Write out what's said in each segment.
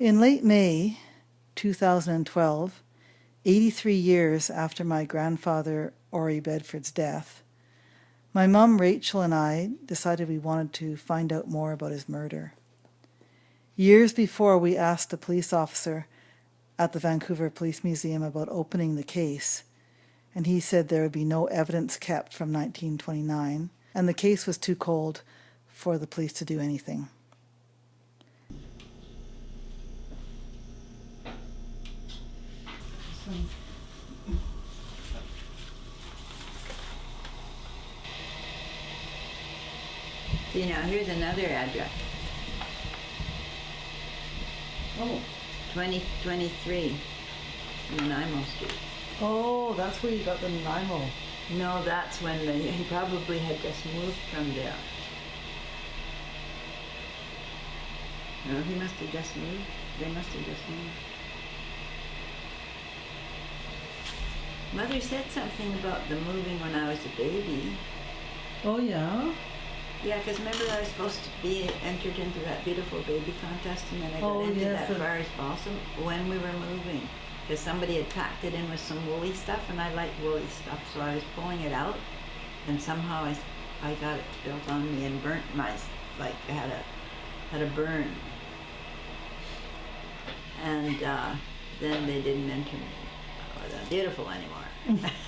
In late May 2012, 83 years after my grandfather Ori Bedford's death, my mum Rachel and I decided we wanted to find out more about his murder. Years before, we asked a police officer at the Vancouver Police Museum about opening the case, and he said there would be no evidence kept from 1929, and the case was too cold for the police to do anything. See, now here's another address. Oh. 2023 Nanaimo Street. Oh, that's where you got the Nanaimo. No, that's when he probably had just moved from there. No, he must have just moved. They must have just moved. Mother said something about the moving when I was a baby. Oh, yeah? Yeah, because remember I was supposed to be entered into that beautiful baby contest, and then I got into that Forest Balsam when we were moving. Because somebody had packed it in with some woolly stuff, and I like woolly stuff, so I was pulling it out, and somehow I got it spilled on me and burnt my, like I had a burn. And then they didn't enter me. I wasn't beautiful anymore.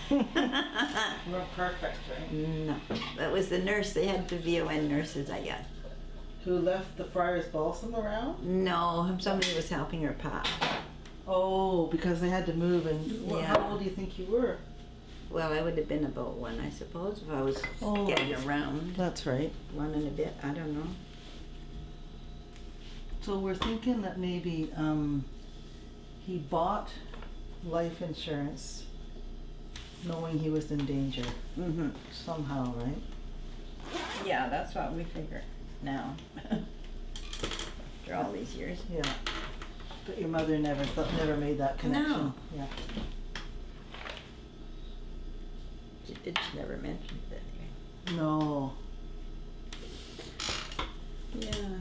We're perfect, right? No, that was the nurse. They had the VON nurses, I guess. Who left the Friar's Balsam around? No, somebody was helping her pack. Oh, because they had to move, and Yeah. How old do you think you were? Well, I would have been about one, I suppose, if I was getting around. That's right. One and a bit, I don't know. So we're thinking that maybe he bought life insurance knowing he was in danger. Mm-hmm. Somehow, right? Yeah, that's what we figure now. After all these years. Yeah. But your mother never made that connection. No. Yeah. She never mentioned it anyway. No. Yeah.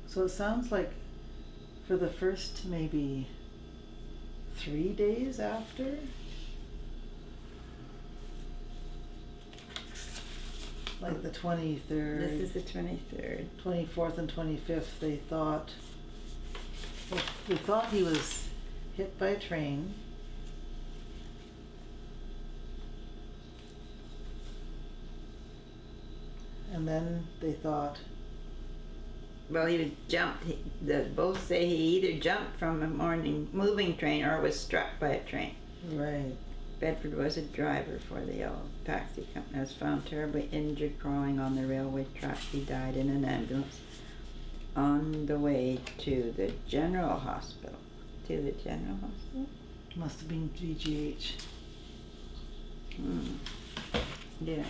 So it sounds like for the first maybe 3 days after, like the 23rd. This is the 23rd. 24th and 25th, they thought he was hit by a train. And then they thought, Well, he jumped. Both say he either jumped from a moving train or was struck by a train. right. Bedford was a driver for the old taxi company. Was found terribly injured crawling on the railway track. He died in an ambulance on the way to the General Hospital. To the General Hospital? Must have been GGH. Yeah.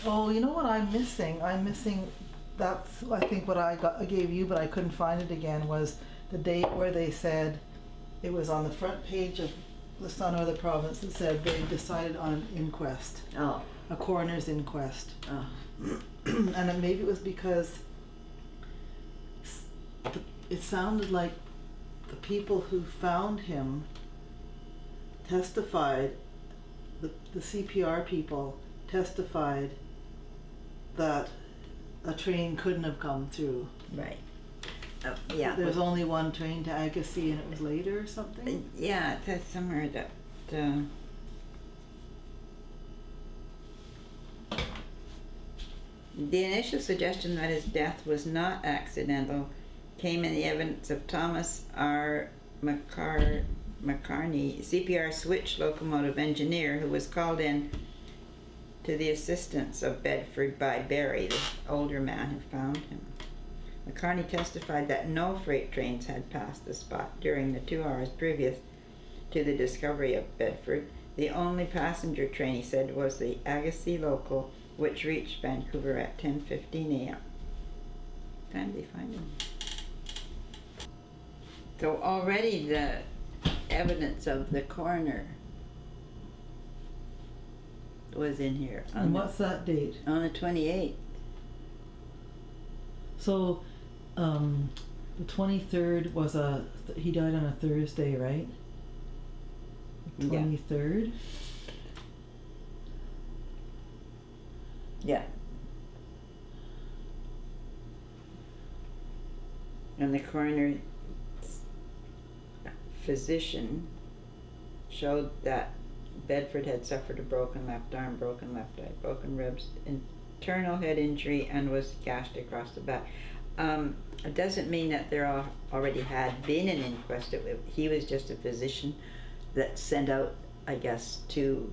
Oh, you know what I'm missing? That's I think what I gave you, but I couldn't find it again, was the date where they said it was on the front page of the Sun or the Province that said they decided on an inquest, Oh. a coroner's inquest. Oh. And maybe it was because it sounded like the people who found him testified, the CPR people testified that a train couldn't have come through. Right. Yeah. There was only one train to Agassiz, and it was later or something? Yeah, it says somewhere that the initial suggestion that his death was not accidental came in the evidence of Thomas R. McCarney, CPR switch locomotive engineer, who was called in to the assistance of Bedford by Barry, the older man who found him. McCarney testified that no freight trains had passed the spot during the 2 hours previous to the discovery of Bedford. The only passenger train, he said, was the Agassiz local, which reached Vancouver at 10:15 a.m. What time did they find him? So already the evidence of the coroner was in here. And what's that date? On the 28th. So, the 23rd was he died on a Thursday, right? The Yeah. 23rd? Yeah. And the coroner's physician showed that Bedford had suffered a broken left arm, broken left eye, broken ribs, internal head injury, and was gashed across the back. It doesn't mean that there already had been an inquest. He was just a physician that sent out, I guess, two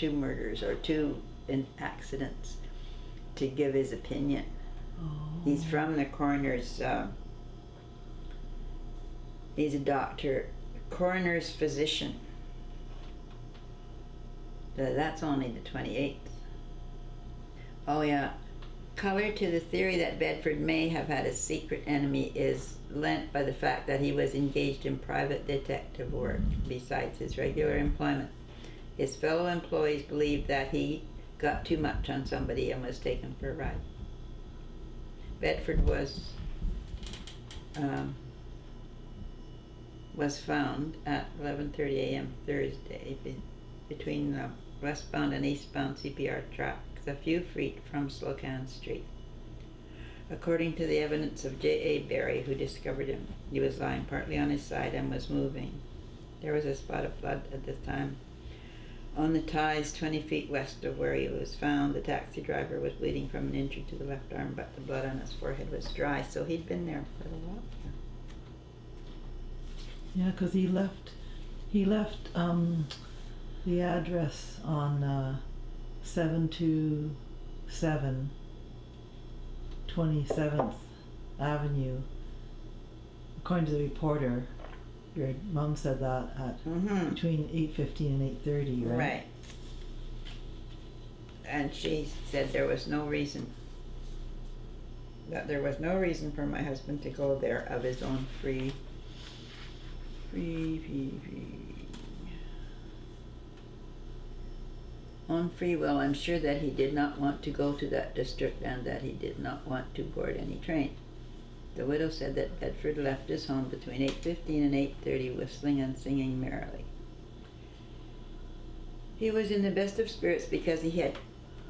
murders or two accidents to give his opinion. Oh. He's from the coroner's, he's a doctor, coroner's physician. That's only the 28th. Oh yeah, color to the theory that Bedford may have had a secret enemy is lent by the fact that he was engaged in private detective work besides his regular employment. His fellow employees believed that he got too much on somebody and was taken for a ride. Bedford was found at 11:30 a.m. Thursday between the westbound and eastbound CPR tracks, a few feet from Slocan Street. According to the evidence of J.A. Berry, who discovered him, he was lying partly on his side and was moving. There was a spot of blood at the time on the ties 20 feet west of where he was found. The taxi driver was bleeding from an injury to the left arm, but the blood on his forehead was dry, so he'd been there for a while. Yeah, because he left the address on 727 27th Avenue. According to the reporter, your mom said that at between 8:15 and 8:30, right? Right. And she said there was no reason for my husband to go there of his own free will. I'm sure that he did not want to go to that district and that he did not want to board any train. The widow said that Bedford left his home between 8:15 and 8:30, whistling and singing merrily. He was in the best of spirits because he had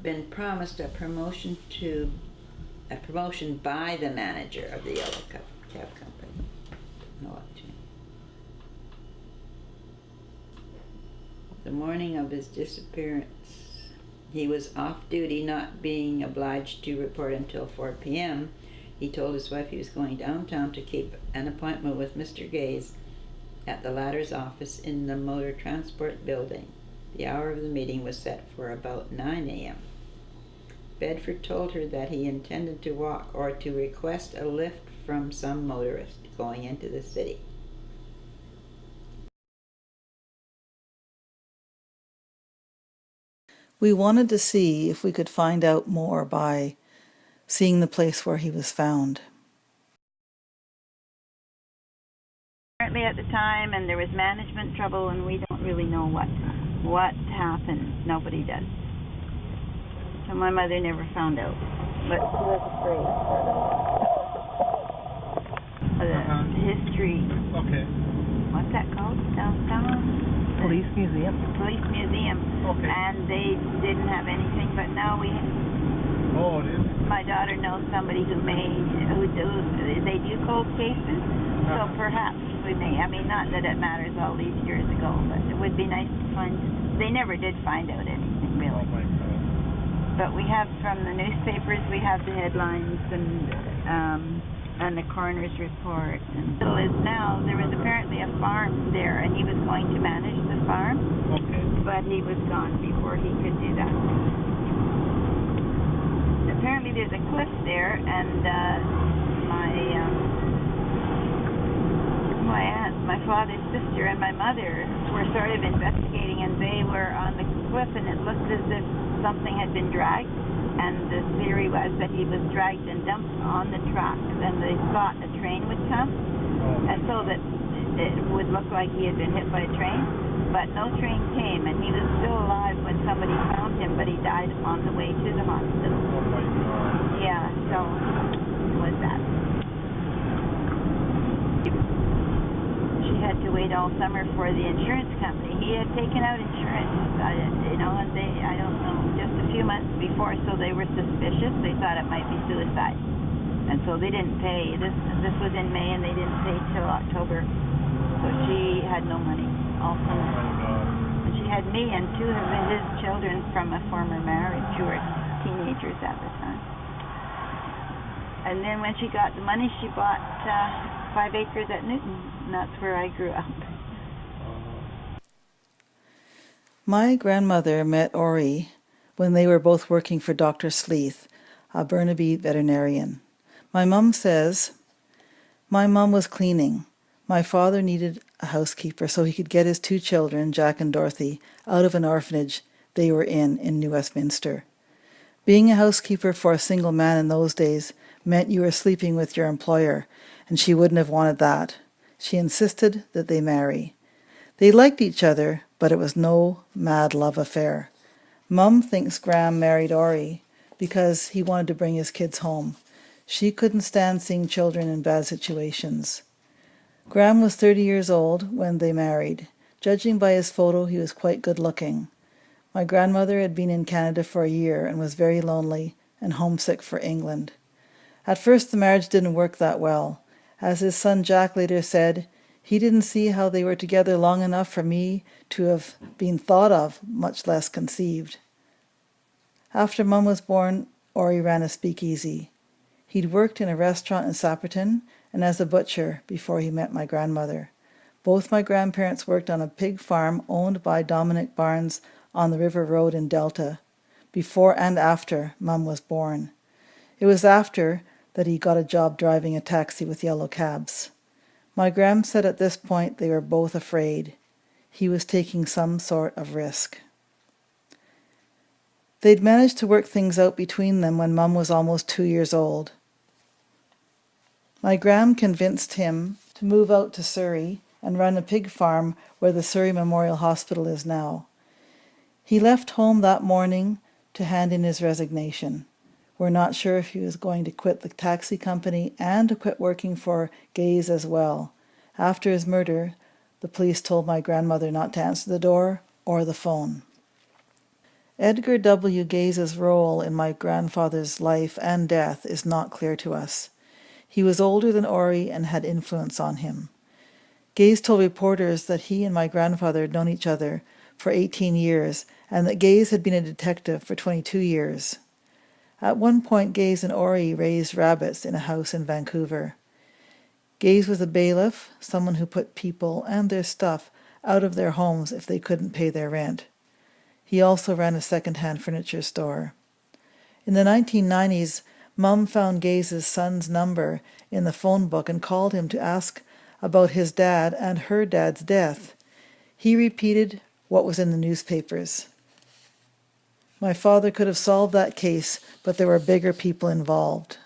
been promised a promotion by the manager of the Yellow Cab Company. The morning of his disappearance, he was off duty, not being obliged to report until 4 p.m. He told his wife he was going downtown to keep an appointment with Mr. Gaze at the latter's office in the Motor Transport Building. The hour of the meeting was set for about 9 a.m. Bedford told her that he intended to walk or to request a lift from some motorist going into the city. We wanted to see if we could find out more by seeing the place where he was found. Apparently at the time, and there was management trouble, and we don't really know what happened. Nobody does. So my mother never found out, but she was afraid for the history. Okay. What's that called? Downtown? Police museum. Police museum. Okay. And they didn't have anything, but now Oh, it is. my daughter knows somebody who they do cold cases, so perhaps we may. I mean, not that it matters all these years ago, but it would be nice to find. They never did find out anything Oh really. my God. But we have from the newspapers, we have the headlines and the coroner's report. And so is now, there was apparently a farm there, and he was going to manage the farm, Okay. but he was gone before he could do that. Apparently there's a cliff there, and my aunt, my father's sister, and my mother were sort of investigating, and they were on the cliff, and it looked as if something had been dragged, and the theory was that he was dragged and dumped on the tracks, and they thought a train would come, and so that it would look like he had been hit by a train, but no train came, and he was still alive when somebody found him, but he died on the way to the hospital. Oh my God. Yeah, so all summer for the insurance company. He had taken out insurance, and I don't know, just a few months before, so they were suspicious. They thought it might be suicide. And so they didn't pay. This was in May, and they didn't pay till October. So she had no money all Oh summer. my God. And she had me and two of his children from a former marriage who were teenagers at the time. And then when she got the money, she bought 5 acres at Newton, and that's where I grew up. My grandmother met Ori when they were both working for Dr. Sleeth, a Burnaby veterinarian. My mum says, "My mum was cleaning. My father needed a housekeeper so he could get his 2 children, Jack and Dorothy, out of an orphanage they were in New Westminster. Being a housekeeper for a single man in those days meant you were sleeping with your employer, and she wouldn't have wanted that. She insisted that they marry. They liked each other, but it was no mad love affair. Mum thinks Gram married Ori because he wanted to bring his kids home. She couldn't stand seeing children in bad situations. Gram was 30 years old when they married. Judging by his photo, he was quite good looking. My grandmother had been in Canada for a year and was very lonely and homesick for England. At first the marriage didn't work that well. As his son Jack later said, he didn't see how they were together long enough for me to have been thought of, much less conceived. After Mum was born, Ori ran a speakeasy. He'd worked in a restaurant in Sapperton and as a butcher before he met my grandmother. Both my grandparents worked on a pig farm owned by Dominic Barnes on the River Road in Delta, before and after Mum was born. It was after that he got a job driving a taxi with yellow cabs. My gram said at this point they were both afraid. He was taking some sort of risk. They'd managed to work things out between them when Mum was almost 2 years old. My gram convinced him to move out to Surrey and run a pig farm where the Surrey Memorial Hospital is now. He left home that morning to hand in his resignation. We're not sure if he was going to quit the taxi company and to quit working for Gaze as well. After his murder, the police told my grandmother not to answer the door or the phone. Edgar W. Gaze's role in my grandfather's life and death is not clear to us. He was older than Ori and had influence on him. Gaze told reporters that he and my grandfather had known each other for 18 years and that Gaze had been a detective for 22 years. At one point, Gaze and Ori raised rabbits in a house in Vancouver. Gaze was a bailiff, someone who put people and their stuff out of their homes if they couldn't pay their rent. He also ran a second-hand furniture store. In the 1990s, Mum found Gaze's son's number in the phone book and called him to ask about his dad and her dad's death. He repeated what was in the newspapers. My father could have solved that case, but there were bigger people involved.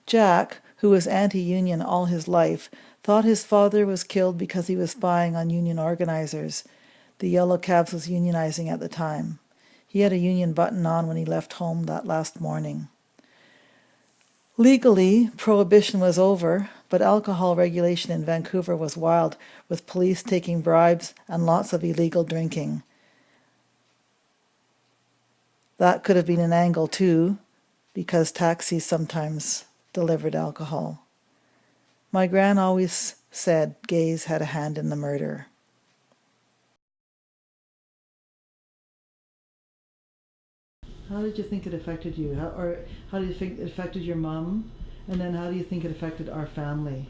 Jack, who was anti-union all his life, thought his father was killed because he was spying on union organizers. The Yellow Cabs was unionizing at the time. He had a union button on when he left home that last morning. Legally, prohibition was over, but alcohol regulation in Vancouver was wild, with police taking bribes and lots of illegal drinking. That could have been an angle too, because taxis sometimes delivered alcohol. My gran always said Gaze had a hand in the murder. How did you think it affected you? How do you think it affected your mom? And then how do you think it affected our family?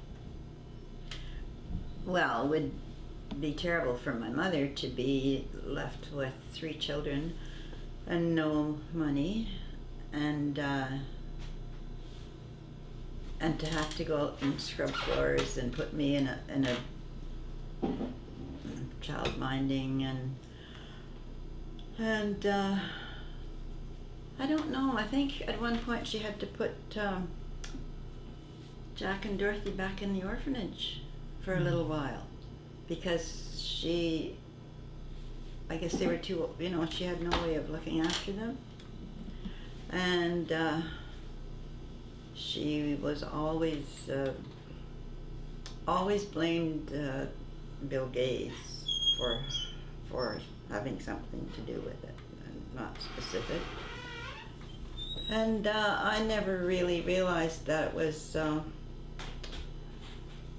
Well, it would be terrible for my mother to be left with 3 children and no money, and to have to go out and scrub floors and put me in a child minding and I don't know. I think at one point she had to put Jack and Dorothy back in the orphanage for a little while because I guess they were too, she had no way of looking after them. And she was always blamed Bill Gates for having something to do with it, and not specific. And I never really realized that it was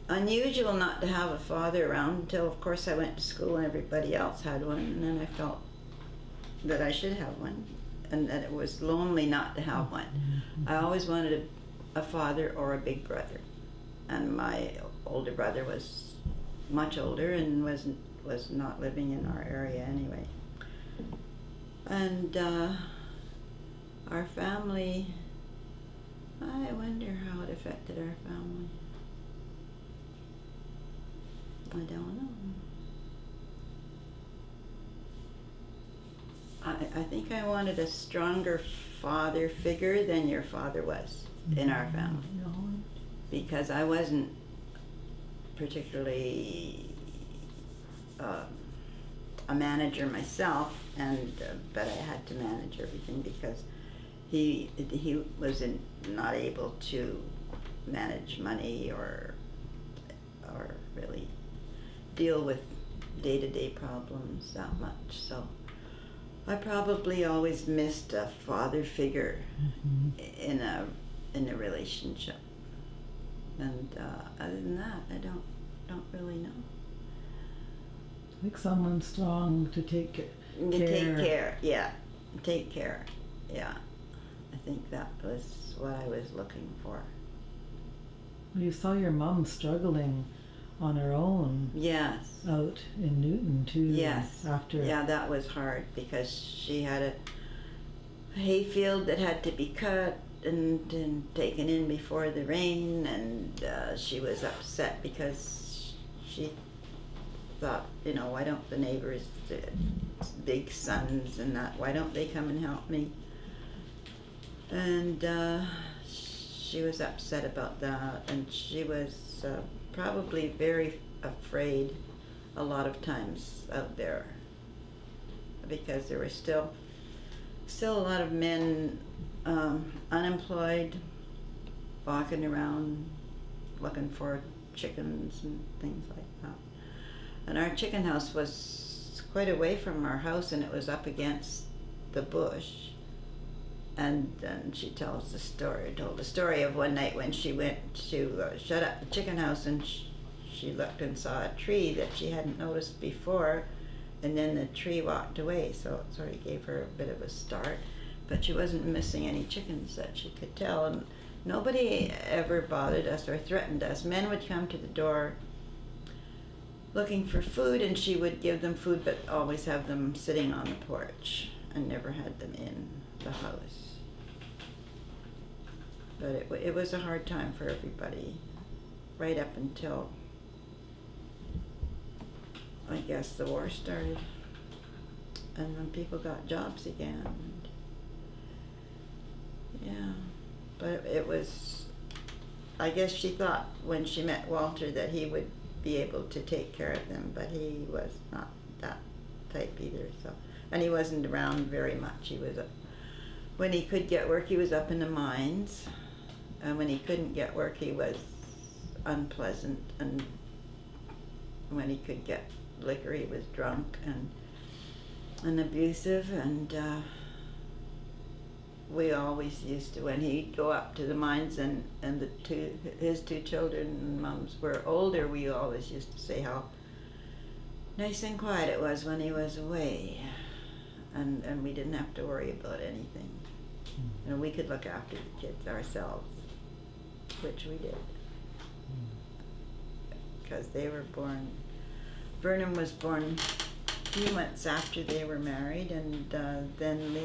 unusual not to have a father around until, of course, I went to school and everybody else had one, and then I felt that I should have one, and that it was lonely not to have one. I always wanted a father or a big brother, and my older brother was much older and was not living in our area anyway. And our family, I wonder how it affected our family. I don't know. I think I wanted a stronger father figure than your father was in our family, because I wasn't particularly a manager myself, and but I had to manage everything because he was not able to manage money or really deal with day-to-day problems that much. So I probably always missed a father figure in a relationship. And other than that, I don't really know. Like someone strong to take care. Take care, yeah. Take care, yeah. I think that was what I was looking for. You saw your mom struggling on her own. Yes. Out in Newton too. Yes. After. Yeah, that was hard because she had a hayfield that had to be cut and taken in before the rain, and she was upset because she thought, why don't the neighbors, the big sons and that, why don't they come and help me? And she was upset about that, and she was probably very afraid a lot of times out there, because there were still a lot of men unemployed, walking around looking for chickens and things like that. And our chicken house was quite away from our house, and it was up against the bush. And then she told the story of one night when she went to shut up the chicken house, and she looked and saw a tree that she hadn't noticed before, and then the tree walked away, so it sort of gave her a bit of a start. But she wasn't missing any chickens that she could tell, and nobody ever bothered us or threatened us. Men would come to the door looking for food, and she would give them food, but always have them sitting on the porch and never had them in the house. But it was a hard time for everybody, right up until, I guess, the war started, and when people got jobs again. Yeah, but it was, I guess she thought when she met Walter that he would be able to take care of them, but he was not that type either. So, and he wasn't around very much. He was when he could get work, he was up in the mines, and when he couldn't get work, he was unpleasant, and when he could get liquor, he was drunk and abusive, and we always used to, when he'd go up to the mines and his two children and mums were older, we always used to say how nice and quiet it was when he was away, and we didn't have to worry about anything. And we could look after the kids ourselves, which we did, because they were born, Vernon was born a few months after they were married, and then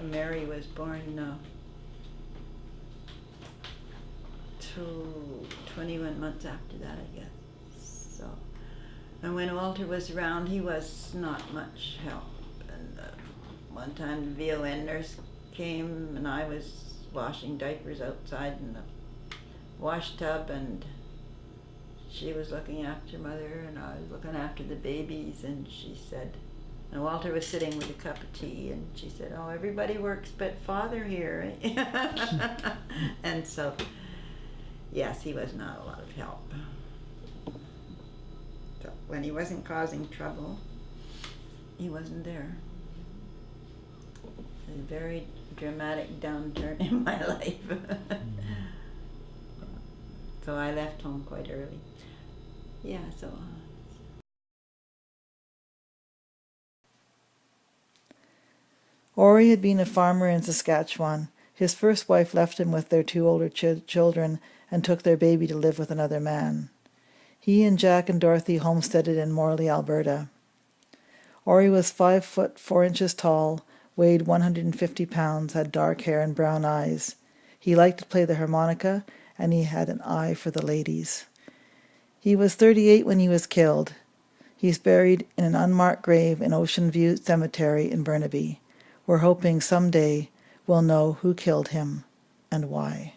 Mary was born 21 months after that, I guess. So, and when Walter was around, he was not much help. And one time the VON nurse came, and I was washing diapers outside in the wash tub, and she was looking after Mother, and I was looking after the babies, and she said, and Walter was sitting with a cup of tea, and she said, "Oh, everybody works but Father here." And so, yes, he was not a lot of help. So when he wasn't causing trouble, he wasn't there. A very dramatic downturn in my life. So I left home quite early. Yeah, so. Ori had been a farmer in Saskatchewan. His first wife left him with their 2 older children and took their baby to live with another man. He and Jack and Dorothy homesteaded in Morley, Alberta. Ori was 5 foot 4 inches tall, weighed 150 pounds, had dark hair and brown eyes. He liked to play the harmonica, and he had an eye for the ladies. He was 38 when he was killed. He's buried in an unmarked grave in Ocean View Cemetery in Burnaby. We're hoping someday we'll know who killed him and why.